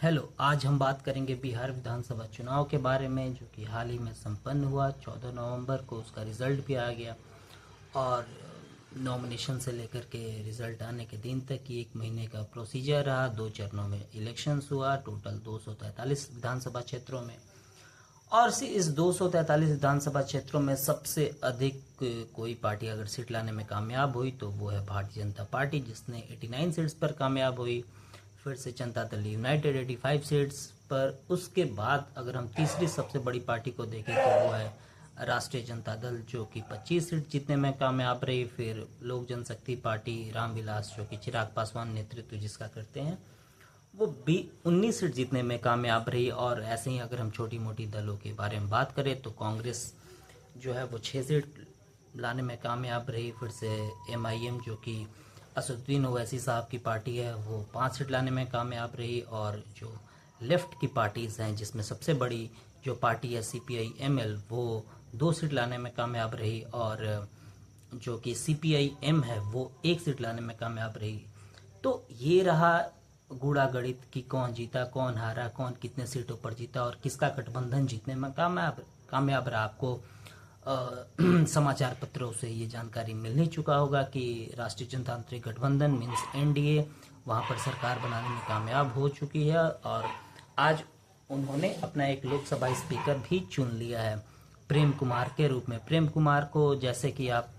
Hello, आज हम बात करेंगे बिहार विधानसभा चुनाव के बारे में, जो कि हाल ही में संपन्न हुआ। 14 नवंबर को उसका रिजल्ट भी आ गया और नॉमिनेशन से लेकर के रिजल्ट आने के दिन तक की 1 महीने का प्रोसीजर रहा। 2 चरणों में इलेक्शंस हुआ, टोटल 243 विधानसभा क्षेत्रों में। और इस 243 विधानसभा क्षेत्रों में सबसे अधिक कोई पार्टी अगर सीट लाने में कामयाब हुई तो वो है भारतीय जनता पार्टी, जिसने 89 सीट्स पर कामयाब हुई। फिर से जनता दल यूनाइटेड 85 सीट्स पर। उसके बाद अगर हम तीसरी सबसे बड़ी पार्टी को देखें तो वो है राष्ट्रीय जनता दल, जो कि 25 सीट जीतने में कामयाब रही। फिर लोक जनशक्ति पार्टी रामविलास, जो कि चिराग पासवान नेतृत्व जिसका करते हैं, वो भी 19 सीट जीतने में कामयाब रही। और ऐसे ही अगर हम छोटी मोटी दलों के बारे में बात करें तो कांग्रेस जो है वो 6 सीट लाने में कामयाब रही। फिर से MIM, जो कि असदुद्दीन ओवैसी साहब की पार्टी है, वो 5 सीट लाने में कामयाब रही। और जो लेफ्ट की पार्टीज़ हैं, जिसमें सबसे बड़ी जो पार्टी है CPI-ML, वो 2 सीट लाने में कामयाब रही। और जो कि CPI-M है वो 1 सीट लाने में कामयाब रही। तो ये रहा गूढ़ा गणित कि कौन जीता, कौन हारा, कौन कितने सीटों पर जीता और किसका गठबंधन जीतने में कामयाब रहा। आपको समाचार पत्रों से ये जानकारी मिल ही चुका होगा कि राष्ट्रीय जनतांत्रिक गठबंधन मीन्स NDA वहाँ पर सरकार बनाने में कामयाब हो चुकी है। और आज उन्होंने अपना एक लोकसभा स्पीकर भी चुन लिया है प्रेम कुमार के रूप में। प्रेम कुमार को, जैसे कि आप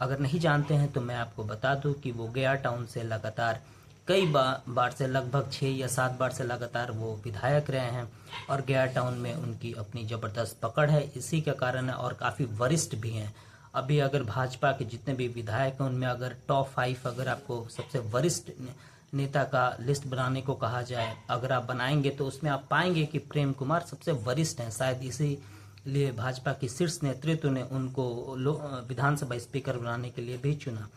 अगर नहीं जानते हैं तो मैं आपको बता दूं कि वो गया टाउन से लगातार कई बार से, लगभग 6 या 7 बार से लगातार वो विधायक रहे हैं। और गया टाउन में उनकी अपनी ज़बरदस्त पकड़ है, इसी के कारण है। और काफ़ी वरिष्ठ भी हैं। अभी अगर भाजपा के जितने भी विधायक हैं उनमें अगर टॉप 5 अगर आपको सबसे वरिष्ठ नेता का लिस्ट बनाने को कहा जाए, अगर आप बनाएंगे तो उसमें आप पाएंगे कि प्रेम कुमार सबसे वरिष्ठ हैं। शायद इसीलिए भाजपा की शीर्ष नेतृत्व ने उनको विधानसभा स्पीकर बनाने के लिए भी चुना।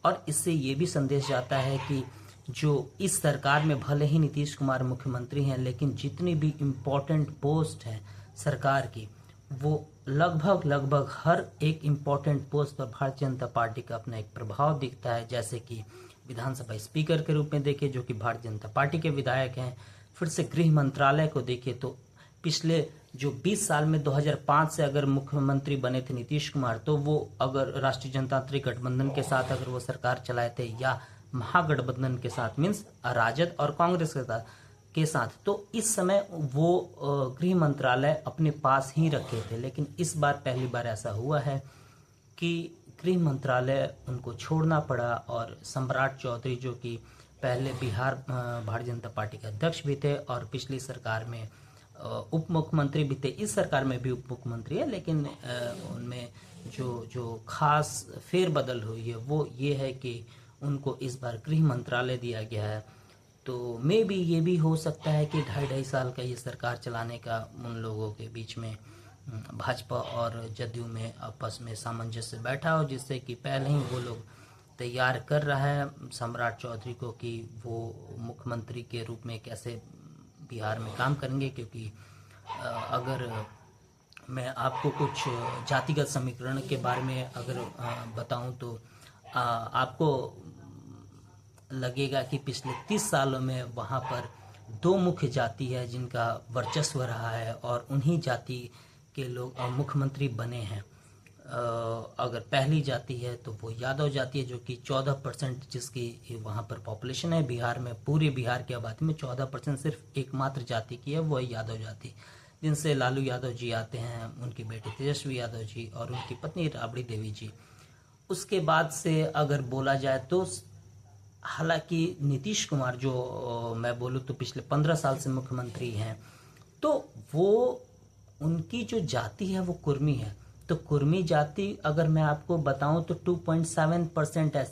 और इससे ये भी संदेश जाता है कि जो इस सरकार में भले ही नीतीश कुमार मुख्यमंत्री हैं, लेकिन जितनी भी इम्पोर्टेंट पोस्ट है सरकार की, वो लगभग हर एक इम्पोर्टेंट पोस्ट पर भारतीय जनता पार्टी का अपना एक प्रभाव दिखता है। जैसे कि विधानसभा स्पीकर के रूप में देखिए, जो कि भारतीय जनता पार्टी के विधायक हैं। फिर से गृह मंत्रालय को देखिए तो पिछले जो 20 साल में 2005 से अगर मुख्यमंत्री बने थे नीतीश कुमार, तो वो अगर राष्ट्रीय जनतांत्रिक गठबंधन के साथ अगर वो सरकार चलाए थे या महागठबंधन के साथ मीन्स राजद और कांग्रेस के साथ, तो इस समय वो गृह मंत्रालय अपने पास ही रखे थे। लेकिन इस बार पहली बार ऐसा हुआ है कि गृह मंत्रालय उनको छोड़ना पड़ा। और सम्राट चौधरी, जो कि पहले बिहार भारतीय जनता पार्टी के अध्यक्ष भी थे और पिछली सरकार में उप मुख्यमंत्री भी थे, इस सरकार में भी उप मुख्यमंत्री है, लेकिन उनमें जो खास फेरबदल हुई है वो ये है कि उनको इस बार गृह मंत्रालय दिया गया है। तो मे भी ये भी हो सकता है कि 2.5 साल का ये सरकार चलाने का उन लोगों के बीच में भाजपा और जदयू में आपस में सामंजस्य बैठा हो, जिससे कि पहले ही वो लोग तैयार कर रहा है सम्राट चौधरी को कि वो मुख्यमंत्री के रूप में कैसे बिहार में काम करेंगे। क्योंकि अगर मैं आपको कुछ जातिगत समीकरण के बारे में अगर बताऊं तो आपको लगेगा कि पिछले 30 सालों में वहाँ पर 2 मुख्य जाति है जिनका वर्चस्व रहा है और उन्हीं जाति के लोग मुख्यमंत्री बने हैं। अगर पहली जाति है तो वो यादव जाति है, जो कि 14% जिसकी वहाँ पर पॉपुलेशन है बिहार में। पूरे बिहार की आबादी में 14% सिर्फ एकमात्र जाति की है, वो है यादव जाति, जिनसे लालू यादव जी आते हैं, उनकी बेटी तेजस्वी यादव जी और उनकी पत्नी राबड़ी देवी जी। उसके बाद से अगर बोला जाए तो हालांकि नीतीश कुमार, जो मैं बोलूँ तो पिछले 15 साल से मुख्यमंत्री हैं, तो वो उनकी जो जाति है वो कुर्मी है। तो कुर्मी जाति अगर मैं आपको बताऊं तो 2.7% है,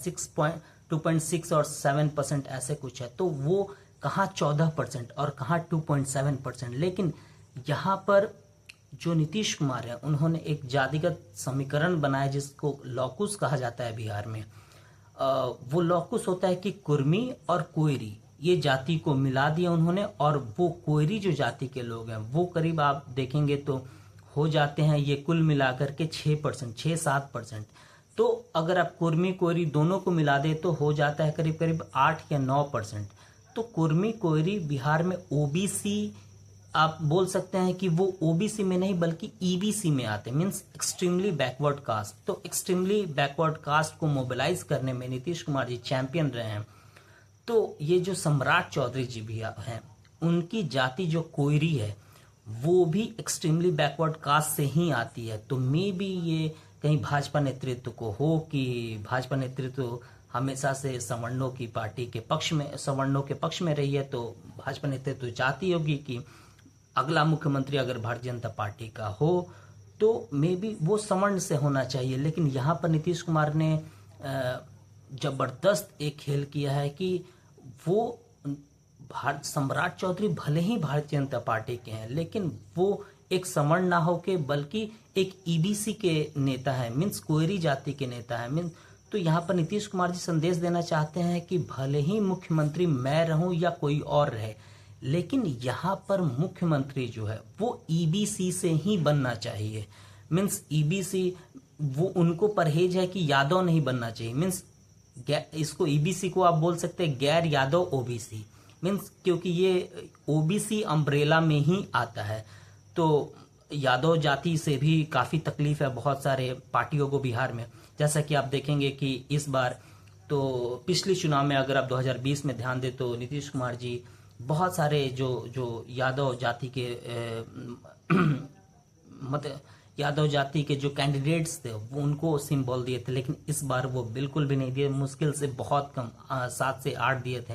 2.6 और 7% ऐसे कुछ है। तो वो कहाँ 14% और कहाँ 2.7%। लेकिन यहाँ पर जो नीतीश कुमार है उन्होंने एक जातिगत समीकरण बनाया जिसको लॉकुस कहा जाता है बिहार में। वो लॉकुस होता है कि कुर्मी और कोयरी ये जाति को मिला दिया उन्होंने, और वो कोयरी जो जाति के लोग हैं वो करीब आप देखेंगे तो हो जाते हैं ये कुल मिलाकर के 6%, 6-7%। तो अगर आप कुर्मी कोयरी दोनों को मिला दे तो हो जाता है करीब करीब 8 या 9%। तो कुर्मी कोयरी बिहार में ओबीसी, आप बोल सकते हैं कि वो ओबीसी में नहीं बल्कि ईबीसी में आते हैं, मीन्स एक्सट्रीमली बैकवर्ड कास्ट। तो एक्सट्रीमली बैकवर्ड कास्ट को मोबिलाइज करने में नीतीश कुमार जी चैंपियन रहे हैं। तो ये जो सम्राट चौधरी जी भी हैं, उनकी जाति जो कोयरी है वो भी एक्सट्रीमली बैकवर्ड कास्ट से ही आती है। तो मे बी ये कहीं भाजपा नेतृत्व को हो कि भाजपा नेतृत्व हमेशा से सवर्णों की पार्टी के पक्ष में, सवर्णों के पक्ष में रही है, तो भाजपा नेतृत्व चाहती होगी कि अगला मुख्यमंत्री अगर भारतीय जनता पार्टी का हो तो मे बी वो सवर्ण से होना चाहिए। लेकिन यहाँ पर नीतीश कुमार ने जबरदस्त एक खेल किया है कि वो सम्राट चौधरी भले ही भारतीय जनता पार्टी के हैं, लेकिन वो एक सवर्ण ना होके बल्कि एक ईबीसी के नेता है, मीन्स कोयरी जाति के नेता है, मीन्स। तो यहाँ पर नीतीश कुमार जी संदेश देना चाहते हैं कि भले ही मुख्यमंत्री मैं रहूं या कोई और रहे, लेकिन यहाँ पर मुख्यमंत्री जो है वो ईबीसी से ही बनना चाहिए। मीन्स ईबीसी, वो उनको परहेज है कि यादव नहीं बनना चाहिए, मीन्स इसको ईबीसी को आप बोल सकते हैं गैर यादव ओबीसी, मीन्स क्योंकि ये ओबीसी अम्ब्रेला में ही आता है। तो यादव जाति से भी काफ़ी तकलीफ है बहुत सारे पार्टियों को बिहार में। जैसा कि आप देखेंगे कि इस बार, तो पिछले चुनाव में अगर आप 2020 में ध्यान दें तो नीतीश कुमार जी बहुत सारे जो यादव जाति के यादव जाति के जो कैंडिडेट्स थे वो उनको सिंबल दिए थे, लेकिन इस बार वो बिल्कुल भी नहीं दिए, मुश्किल से बहुत कम 7 से 8 दिए थे।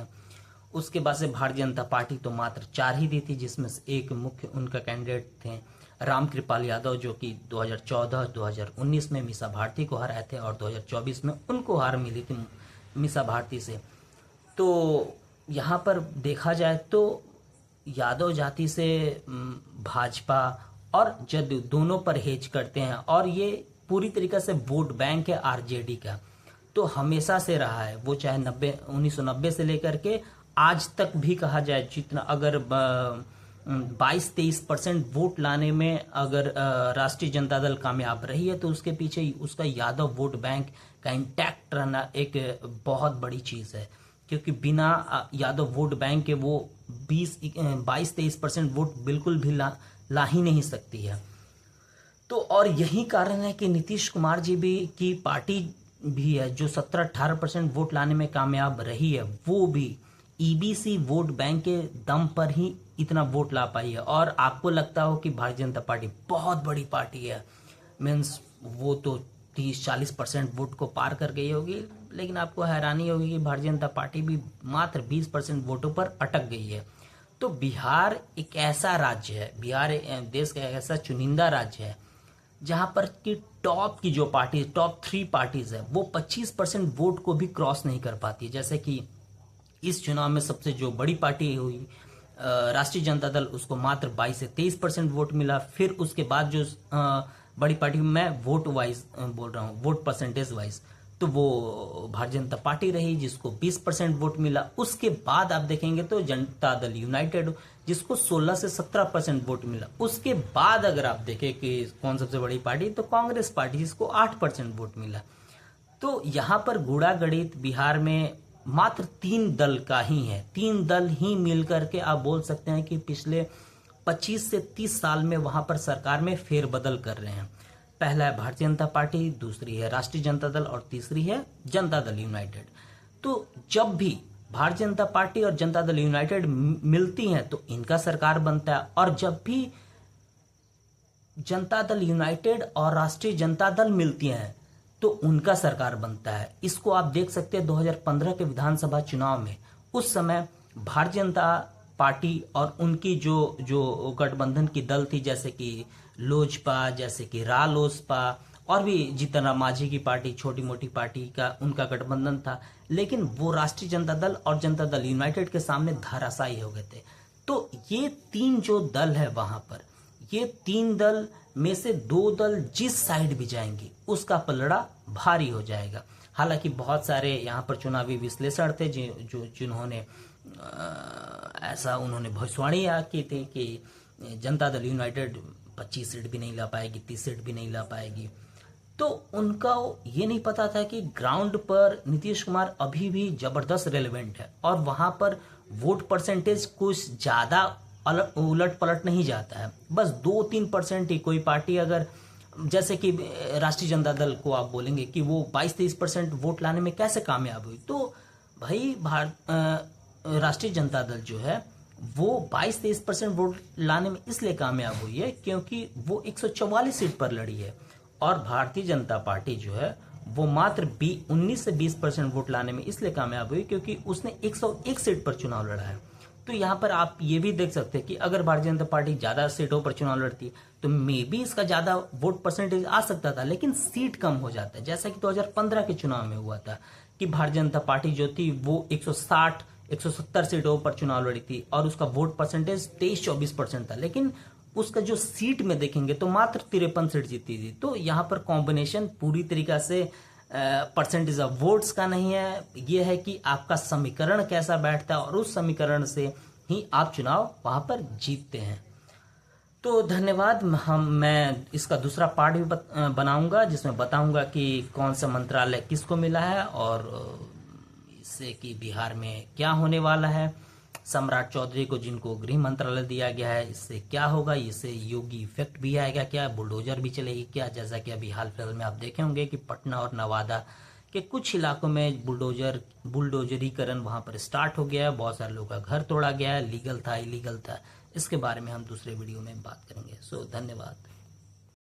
उसके बाद से भारतीय जनता पार्टी तो मात्र 4 ही दी थी, जिसमें से एक मुख्य उनका कैंडिडेट थे रामकृपाल यादव, जो कि 2014-2019 में मीसा भारती को हराए थे और 2024 में उनको हार मिली थी मीसा भारती से। तो यहाँ पर देखा जाए तो यादव जाति से भाजपा और जदयू दोनों परहेज करते हैं, और ये पूरी तरीके से वोट बैंक है आरजेडी का। तो हमेशा से रहा है वो, चाहे 1990 से लेकर के आज तक भी कहा जाए, जितना अगर 22-23% वोट लाने में अगर राष्ट्रीय जनता दल कामयाब रही है तो उसके पीछे उसका यादव वोट बैंक का इंटैक्ट रहना एक बहुत बड़ी चीज़ है, क्योंकि बिना यादव वोट बैंक के वो 22-23% वोट बिल्कुल भी ला ही नहीं सकती है। तो और यही कारण है कि नीतीश कुमार जी भी की पार्टी भी है जो 17-18% वोट लाने में कामयाब रही है, वो भी ईबीसी वोट बैंक के दम पर ही इतना वोट ला पाई है। और आपको लगता हो कि भारतीय जनता पार्टी बहुत बड़ी पार्टी है, मीन्स वो तो 30-40% वोट को पार कर गई होगी, लेकिन आपको हैरानी होगी कि भारतीय जनता पार्टी भी मात्र 20% वोटों पर अटक गई है। तो बिहार एक ऐसा राज्य है, बिहार देश का ऐसा चुनिंदा राज्य है जहां पर कि टॉप की जो पार्टी, टॉप 3 पार्टीज है, वो 25% वोट को भी क्रॉस नहीं कर पाती। जैसे कि इस चुनाव में सबसे जो बड़ी पार्टी हुई राष्ट्रीय जनता दल, उसको मात्र 22 से 23% वोट मिला। फिर उसके बाद जो बड़ी पार्टी, मैं वोट वाइज बोल रहा हूँ, वोट परसेंटेज वाइज, तो वो भारतीय जनता पार्टी रही जिसको 20% वोट मिला। उसके बाद आप देखेंगे तो जनता दल यूनाइटेड, जिसको 16 से 17% वोट मिला। उसके बाद अगर आप देखें कि कौन सबसे बड़ी पार्टी, तो कांग्रेस पार्टी, जिसको 8% वोट मिला। तो यहाँ पर गुणा गणित बिहार में मात्र 3 दल का ही है। 3 दल ही मिलकर के आप बोल सकते हैं कि पिछले 25 से 30 साल में वहां पर सरकार में फेरबदल कर रहे हैं। पहला है भारतीय जनता पार्टी, दूसरी है राष्ट्रीय जनता दल और तीसरी है जनता दल यूनाइटेड। तो जब भी भारतीय जनता पार्टी और जनता दल यूनाइटेड मिलती हैं तो इनका सरकार बनता है, और जब भी जनता दल यूनाइटेड और राष्ट्रीय जनता दल मिलती हैं तो उनका सरकार बनता है। इसको आप देख सकते हैं 2015 के विधानसभा चुनाव में। उस समय भारतीय जनता पार्टी और उनकी जो गठबंधन की दल थी, जैसे कि लोजपा, जैसे कि रालोसपा, और भी जीतन राम मांझी की पार्टी, छोटी मोटी पार्टी का उनका गठबंधन था, लेकिन वो राष्ट्रीय जनता दल और जनता दल यूनाइटेड के सामने धराशायी हो गए थे। तो ये 3 जो दल है वहां पर, ये 3 दल में से 2 दल जिस साइड भी जाएंगी उसका पलड़ा भारी हो जाएगा। हालांकि बहुत सारे यहाँ पर चुनावी विश्लेषण थे जिन्होंने ऐसा उन्होंने भविष्यवाणी की थी कि जनता दल यूनाइटेड 25 सीट भी नहीं ला पाएगी, 30 सीट भी नहीं ला पाएगी। तो उनका ये नहीं पता था कि ग्राउंड पर नीतीश कुमार अभी भी जबरदस्त रेलेवेंट है, और वहां पर वोट परसेंटेज कुछ ज़्यादा उलट पलट नहीं जाता है, बस 2-3% ही। कोई पार्टी अगर जैसे कि राष्ट्रीय जनता दल को आप बोलेंगे कि वो 22-23% वोट लाने में कैसे कामयाब हुई, तो भाई राष्ट्रीय जनता दल जो है वो 22-23% वोट लाने में इसलिए कामयाब हुई है क्योंकि वो 144 सीट पर लड़ी है, और भारतीय जनता पार्टी जो है वो मात्र 19 से 20% वोट लाने में इसलिए कामयाब हुई क्योंकि उसने 101 सीट पर चुनाव लड़ा है। तो यहाँ पर आप ये भी देख सकते हैं कि अगर भारतीय जनता पार्टी ज्यादा सीटों पर चुनाव लड़ती तो मे बी इसका ज्यादा वोट परसेंटेज आ सकता था, लेकिन सीट कम हो जाता है। जैसा कि 2015 के चुनाव में हुआ था कि भारतीय जनता पार्टी जो थी वो 160-170 सीटों पर चुनाव लड़ी थी और उसका वोट परसेंटेज 23-24% था, लेकिन उसका जो सीट में देखेंगे तो मात्र 53 सीट जीती थी। तो यहाँ पर कॉम्बिनेशन पूरी तरीका से परसेंटेज ऑफ वोट्स का नहीं है, ये है कि आपका समीकरण कैसा बैठता है और उस समीकरण से ही आप चुनाव वहां पर जीतते हैं। तो धन्यवाद। मैं इसका दूसरा पार्ट भी बनाऊंगा जिसमें बताऊंगा कि कौन सा मंत्रालय किसको मिला है और इससे कि बिहार में क्या होने वाला है। सम्राट चौधरी को जिनको गृह मंत्रालय दिया गया है, इससे क्या होगा, इससे योगी इफेक्ट भी आएगा क्या, बुलडोजर भी चलेगी क्या। जैसा कि अभी हाल फिलहाल में आप देखे होंगे कि पटना और नवादा के कुछ इलाकों में बुलडोजरीकरण वहां पर स्टार्ट हो गया है, बहुत सारे लोगों का घर तोड़ा गया है, लीगल था इलीगल था। इसके बारे में हम दूसरे वीडियो में बात करेंगे। सो धन्यवाद।